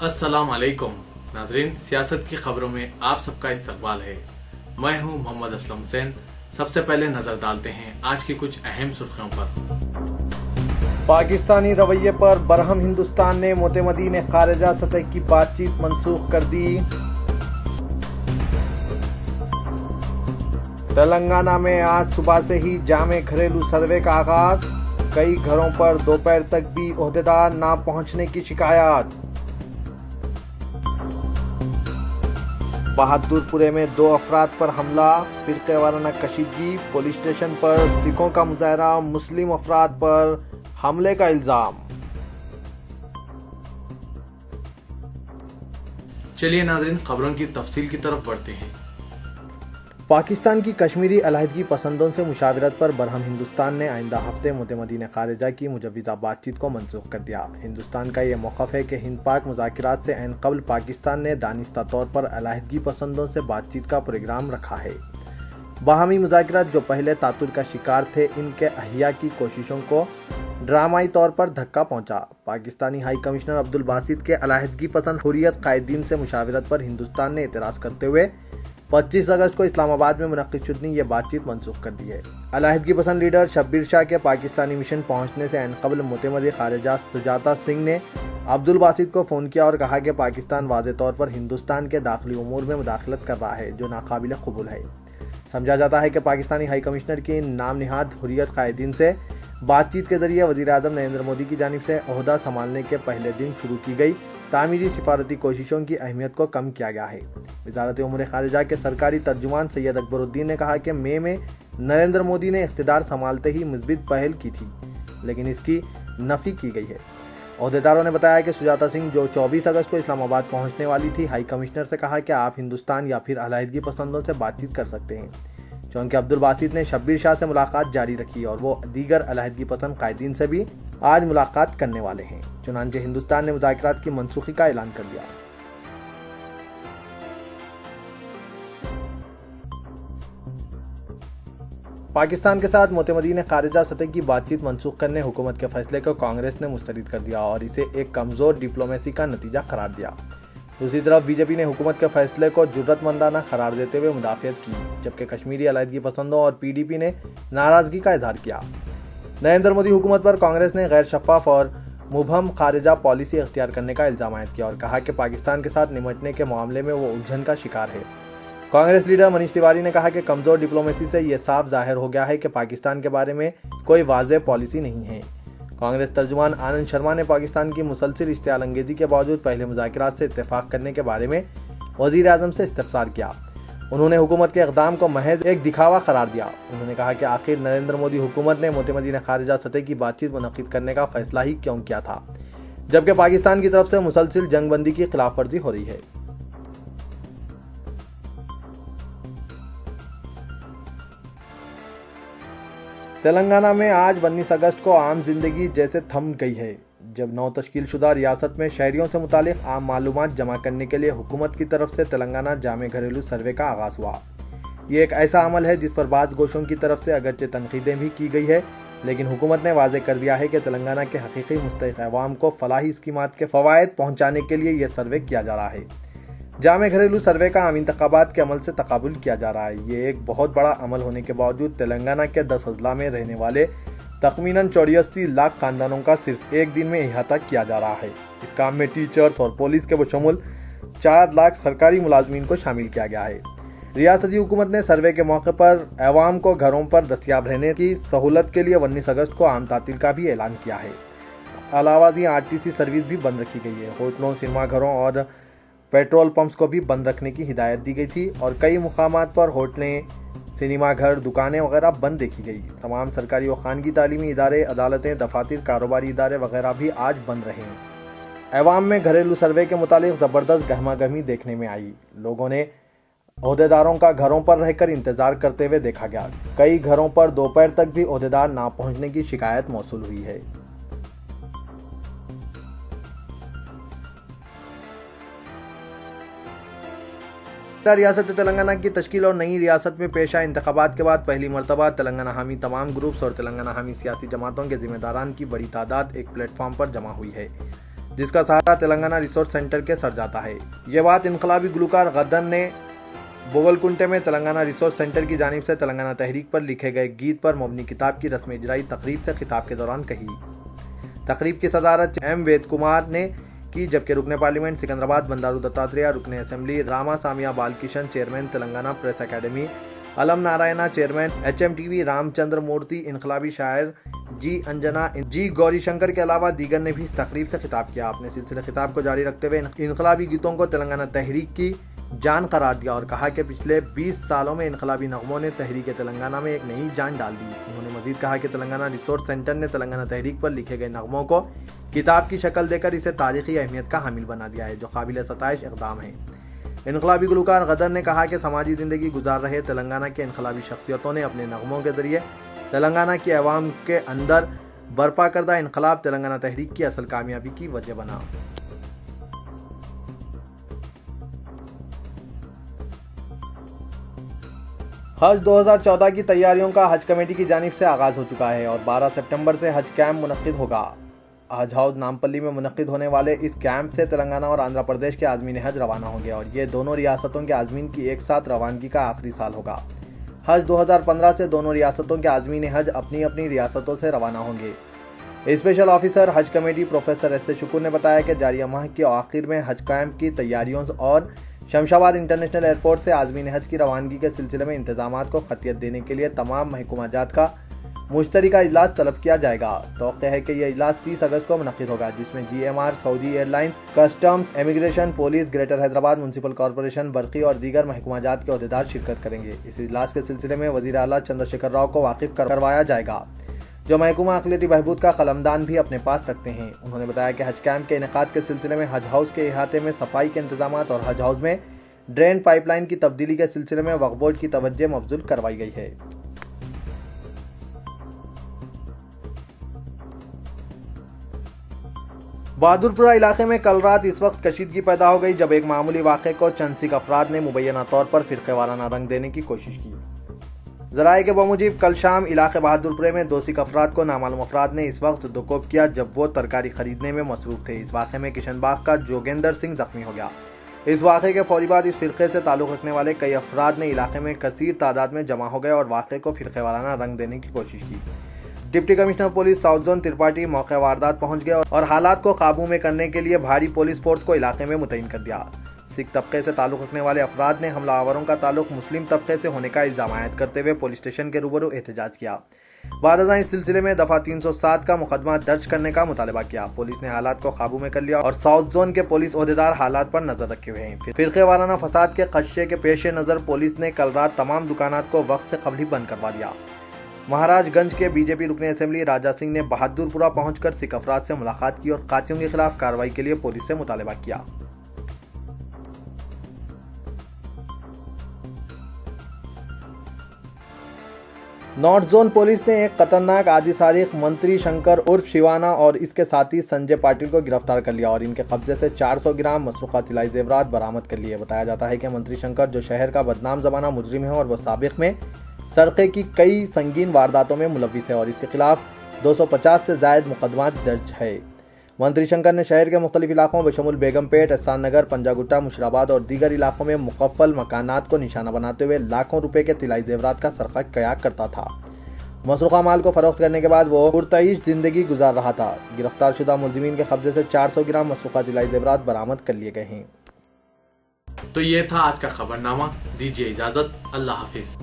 अस्सलाम वालेकुम नाजरीन, सियासत की खबरों में आप सबका इस्तकबाल है। मैं हूं मोहम्मद असलम हुसैन। सबसे पहले नजर डालते हैं आज की कुछ अहम सुर्खियों पर। पाकिस्तानी रवैये पर बरहम हिंदुस्तान ने मोतेमदी ने खारिजा सतह की बातचीत मंसूख कर दी। तेलंगाना में आज सुबह से ही जामे घरेलू सर्वे का आगाज। कई घरों पर दोपहर तक भी ओहदेदार ना पहुंचने की शिकायत। बहादुरपुरे में 2 अफराद पर हमला, फिरके वाराना कशीदगी, पुलिस स्टेशन पर सिखों का मुजाहरा, मुस्लिम अफराद पर हमले का इल्जाम। चलिए नाजरीन, खबरों की तफसील की तरफ बढ़ते हैं। पाकिस्तान की कश्मीरी अलहदगी पसंदों से मुशावरत पर बरहम हिंदुस्तान ने आइंदा हफ्ते मोतेमदी ने खारिजा की मुजव्विज़ा बातचीत को मनसूख कर दिया। हिंदुस्तान का ये मौक़िफ़ है कि हिंद पाक मुज़ाकरात से ऐन क़ब्ल पाकिस्तान ने दानिस्ता तौर पर अलहदगी पसंदों से बातचीत का प्रोग्राम रखा है। बाहमी मुज़ाकरात जो पहले तातुल का शिकार थे, इनके अहिया की कोशिशों को ड्रामाई तौर पर धक्का पहुंचा। पाकिस्तानी हाई कमिश्नर अब्दुल बासित के अलहदगी पसंद हुर्रियत कायदीन से मुशावरत पर हिंदुस्तान ने एतराज़ करते हुए 25 अगस्त को इस्लामाबाद में मुनक़्क़िद शुदनी ये बातचीत मंसूख कर दी है। अलहदगी पसंद लीडर शब्बीर शाह के पाकिस्तानी मिशन पहुंचने से ऐन क़ब्ल मोतेमदी खारिजा सुजाता सिंह ने अब्दुल बासित को फ़ोन किया और कहा कि पाकिस्तान वाज़े तौर पर हिंदुस्तान के दाखिली उमूर में मुदाखलत कर रहा है, जो नाकाबिल क़बूल है। समझा जाता है कि पाकिस्तानी हाई कमिश्नर की नाम निहाद हुर्रियत कायदीन से बातचीत के जरिए वज़ीर आज़म नरेंद्र मोदी की जानिब से ओहदा संभालने के पहले दिन शुरू की गई तामीरी सिफारती कोशिशों की अहमियत को कम किया गया है। वज़ारत उमूर ख़ारिजा के सरकारी तर्जुमान सैयद अकबरुद्दीन ने कहा कि मई में नरेंद्र मोदी ने इख्तिदार संभालते ही मुस्बित पहल की थी, लेकिन इसकी नफ़ी की गई है। ओहदेदारों ने बताया कि सुजाता सिंह, जो 24 अगस्त को इस्लामाबाद पहुंचने वाली थी, हाई कमिश्नर से कहा कि आप हिंदुस्तान या फिर अलहदगी पसंदों से बातचीत कर सकते हैं। चूँकि अब्दुल बासित ने शब्बीर शाह से मुलाकात जारी रखी और वो दीगर अलहदगी पसंद कायदीन से भी आज मुलाकात करने वाले हैं, चुनांचे हिंदुस्तान ने मुज़ाकरात की मनसूखी का ऐलान कर दिया। पाकिस्तान के साथ मोतेमदी ने खारिजा सतह की बातचीत मनसूख करने हुकूमत के फैसले को कांग्रेस ने मुस्तरद कर दिया और इसे एक कमज़ोर डिप्लोमेसी का नतीजा करार दिया। दूसरी तरफ बीजेपी ने हुकूमत के फैसले को जुर्रतमंदाना करार देते हुए मुदाफ़ियत की, जबकि कश्मीरी अलहदगी पसंदों और पीडीपी ने नाराज़गी का इजहार किया। नरेंद्र मोदी हुकूमत पर कांग्रेस ने गैर शफ़ाफ और मुबहम खारिजा पॉलिसी इख्तियार करने का इल्ज़ाम आयद किया और कहा कि पाकिस्तान के साथ निमटने के मामले में वो उलझन का शिकार है। कांग्रेस लीडर मनीष तिवारी ने कहा कि कमज़ोर डिप्लोमेसी से ये साफ जाहिर हो गया है कि पाकिस्तान के बारे में कोई वाज़ेह पॉलिसी नहीं है। कांग्रेस तर्जुमान आनंद शर्मा ने पाकिस्तान की मुसलसिल इश्तियाल अंगेज़ी के बावजूद पहले मुज़ाकरात से इत्तेफाक करने के बारे में वज़ीर आज़म से इस्तफ़सार किया। उन्होंने हुकूमत के इक़दाम को महज एक दिखावा करार दिया। उन्होंने कहा कि आखिर नरेंद्र मोदी हुकूमत ने मोतेमदी ने खारिजा सतह की बातचीत मुनक़्क़िद करने का फ़ैसला ही क्यों किया था, जबकि पाकिस्तान की तरफ से मुसलसिल जंगबंदी की खिलाफ वर्जी हो रही है। तेलंगाना में आज 19 अगस्त को आम जिंदगी जैसे थम गई है, जब नौ तश्कील शुदा रियासत में शहरियों से मुतालिक आम मालूमात जमा करने के लिए हुकूमत की तरफ से तेलंगाना जामे घरेलू सर्वे का आगाज़ हुआ। ये एक ऐसा अमल है जिस पर बाज़ गोशों की तरफ से अगरचे तनकीदें भी की गई है, लेकिन हुकूमत ने वाज़े कर दिया है कि तेलंगाना के हकीकी मुस्तहिक़ अवाम को फलाही स्कीमात के फ़वाइद पहुँचाने के लिए यह सर्वे किया जा रहा है। जामे घरेलू सर्वे का आम इंतखाबात के अमल से तकाबुल किया जा रहा है। ये एक बहुत बड़ा अमल होने के बावजूद तेलंगाना के 10 अजला में रहने वाले तखमीनन 84 लाख खानदानों का सिर्फ एक दिन में अहाता किया जा रहा है। इस काम में टीचर्स और पुलिस के बशमुल 4 लाख सरकारी मुलाजमीन को शामिल किया गया है। रियासती हुकूमत ने सर्वे के मौके पर अवाम को घरों पर दस्तियाब रहने की सहूलत के लिए 19 अगस्त को आम तातील का भी ऐलान किया है। अलावा आरटीसी सर्विस भी बंद रखी गई है। होटलों, सिनेमा घरों और पेट्रोल पंप्स को भी बंद रखने की हिदायत दी गई थी और कई मुकामात पर होटलें, सिनेमा घर, दुकानें वगैरह बंद देखी गई। तमाम सरकारी और खानगी तालीमी इदारे, अदालतें, दफातर, कारोबारी इदारे वगैरह भी आज बंद रहे हैं। अवाम में घरेलू सर्वे के मुतालिक ज़बरदस्त गहमा गहमी देखने में आई। लोगों ने ओहदेदारों का घरों पर रहकर इंतज़ार करते हुए देखा गया। कई घरों पर दोपहर तक भी ओहदेदार ना पहुँचने की शिकायत मौसूल हुई है। रियासत तेलंगाना की तश्कील और नई रियासत में पेशा इंतखाबात के बाद पहली मरतबा तेलंगाना हामी तमाम ग्रुप्स और तेलंगाना हामी सियासी जमातों के जिम्मेदारान की बड़ी तादाद एक प्लेटफॉर्म पर जमा हुई है। جس کا سہارا تلنگانہ ریسورس سینٹر کے سر جاتا ہے۔ یہ بات انقلابی گلوکار غدر نے بوگل کنٹے میں تلنگانہ ریسورس سینٹر کی جانب سے تلنگانہ تحریک پر لکھے گئے گیت پر مبنی کتاب کی رسم اجرائی تقریب سے خطاب کے دوران کہی۔ تقریب کی صدارت ایم وید کمار نے کی، جبکہ رکن پارلیمنٹ سکندرآباد بندارو دتاتریہ، رکن assembly Rama Samiya بالکشن، chairman Telangana press academy علم نارائنا، چیئرمین HMTV رام چندر مورتی، انقلابی شاعر جی انجنا جی گوری شنکر کے علاوہ دیگر نے بھی اس تقریب سے خطاب کیا۔ اپنے سلسلہ خطاب کو جاری رکھتے ہوئے انقلابی گیتوں کو تلنگانہ تحریک کی جان قرار دیا اور کہا کہ پچھلے 20 سالوں میں انقلابی نغموں نے تحریک تلنگانہ میں ایک نئی جان ڈال دی۔ انہوں نے مزید کہا کہ تلنگانہ ریسورس سینٹر نے تلنگانہ تحریک پر لکھے گئے نغموں کو کتاب کی شکل دے کر اسے تاریخی اہمیت کا حامل بنا دیا ہے، جو قابل ستائش اقدام ہے۔ انقلابی گلوکار غدر نے کہا کہ سماجی زندگی گزار رہے تلنگانہ کے انقلابی شخصیتوں نے اپنے نغموں کے ذریعے تلنگانہ کی عوام کے اندر برپا کردہ انقلاب تلنگانہ تحریک کی اصل کامیابی کی وجہ بنا۔ حج 2014 کی تیاریوں کا حج کمیٹی کی جانب سے آغاز ہو چکا ہے اور 12 سپٹمبر سے حج کیمپ منعقد ہوگا۔ حج ہاؤس نامپلی میں منعقد ہونے والے اس کیمپ سے تلنگانہ اور آندھرا پردیش کے عازمین حج روانہ ہوں گے اور یہ دونوں ریاستوں کے عازمین کی ایک ساتھ روانگی کا آخری سال ہوگا۔ حج 2015 سے دونوں ریاستوں کے عازمین حج اپنی اپنی ریاستوں سے روانہ ہوں گے۔ اسپیشل آفیسر حج کمیٹی پروفیسر ایس شکور نے بتایا کہ جاریہ ماہ کے آخر میں حج کیمپ کی تیاریوں اور شمشاباد انٹرنیشنل ایئرپورٹ سے عازمین حج کی روانگی کے سلسلے میں انتظامات کو خطیت دینے کے لیے تمام محکمہ جات کا مشترکہ اجلاس طلب کیا جائے گا۔ توقع ہے کہ یہ اجلاس 30 اگست کو منعقد ہوگا، جس میں GMR، Saudi airlines, customs, immigration, police, greater Hyderabad municipal corporation, برقی اور دیگر محکمہ جات کے عہدیدار شرکت کریں گے۔ اس اجلاس کے سلسلے میں وزیر اعلیٰ چندر شیکھر راؤ کو واقف کروایا جائے گا، جو محکمہ اقلیتی بہبود کا قلمدان بھی اپنے پاس رکھتے ہیں۔ انہوں نے بتایا کہ حج کیمپ کے انعقاد کے سلسلے میں حج ہاؤس کے احاطے میں صفائی کے انتظامات اور حج ہاؤس میں ڈرین پائپ لائن کی تبدیلی کے سلسلے میں وقف بورڈ کی توجہ مبذول کروائی گئی ہے۔ بہادرپورہ علاقے میں کل رات اس وقت کشیدگی پیدا ہو گئی جب ایک معمولی واقعے کو چند سکھ افراد نے مبینہ طور پر فرقے وارانہ رنگ دینے کی کوشش کی۔ ذرائع کے بموجب کل شام علاقے بہادرپورہ میں 2 سکھ افراد کو نامعلوم افراد نے اس وقت دو کوپ کیا جب وہ ترکاری خریدنے میں مصروف تھے۔ اس واقعے میں کشن باغ کا جوگیندر سنگھ زخمی ہو گیا۔ اس واقعے کے فوری بعد اس فرقے سے تعلق رکھنے والے کئی افراد نے علاقے میں کثیر تعداد میں جمع ہو گئے اور واقعے کو فرقے وارانہ رنگ دینے کی کوشش کی۔ Deputy commissioner police south zone Tripathi موقع واردات پہنچ گئے اور حالات کو قابو میں کرنے کے لیے بھاری پولیس فورس کو علاقے میں متعین کر دیا۔ سکھ طبقے سے تعلق رکھنے والے افراد نے حملہ آوروں کا تعلق مسلم طبقے سے ہونے کا الزام عائد کرتے ہوئے پولیس اسٹیشن کے روبرو احتجاج کیا۔ بعد ازاں اس سلسلے میں دفعہ 307 کا مقدمہ درج کرنے کا مطالبہ کیا۔ پولیس نے حالات کو قابو میں کر لیا اور ساؤتھ زون کے پولیس عہدیدار حالات پر نظر رکھے ہوئے ہیں۔ فرقے وارانہ فساد کے خدشے کے پیش نظر پولیس نے کل رات تمام دکانات کو وقت سے قبل ہی بند کروا دیا۔ مہاراج گنج کے BJP رکن اسمبلی راجہ سنگھ نے بہادرپورہ پہنچ کر سکھ افراد سے ملاقات کی اور قاتلوں کے خلاف کارروائی کے لیے پولیس سے مطالبہ کیا۔ نارتھ زون پولیس نے ایک خطرناک عادی سارق منتری شنکر عرف شیوانا اور اس کے ساتھی سنجے پاٹل کو گرفتار کر لیا اور ان کے قبضے سے 400 گرام مسروقہ طلائی زیورات برآمد کر لیے۔ بتایا جاتا ہے کہ منتری شنکر، جو شہر کا بدنام زمانہ مجرم ہے اور وہ سابق میں سرقے کی کئی سنگین وارداتوں میں ملوث ہے اور اس کے خلاف 250 سے زائد مقدمات درج ہے۔ منتری شنکر نے شہر کے مختلف علاقوں بشمول بیگم پیٹ، احسان نگر، پنجا گٹا، مشراباد اور دیگر علاقوں میں مقفل مکانات کو نشانہ بناتے ہوئے لاکھوں روپے کے طلائی زیورات کا سرقہ کیا کرتا تھا۔ مسروقہ مال کو فروخت کرنے کے بعد وہ پرتعیش زندگی گزار رہا تھا۔ گرفتار شدہ ملزمین کے قبضے سے 400 گرام مسروقہ طلائی زیورات برآمد کر لیے گئے ہیں۔ تو یہ تھا آج کا خبرنامہ۔ دیجیے اجازت، اللہ حافظ۔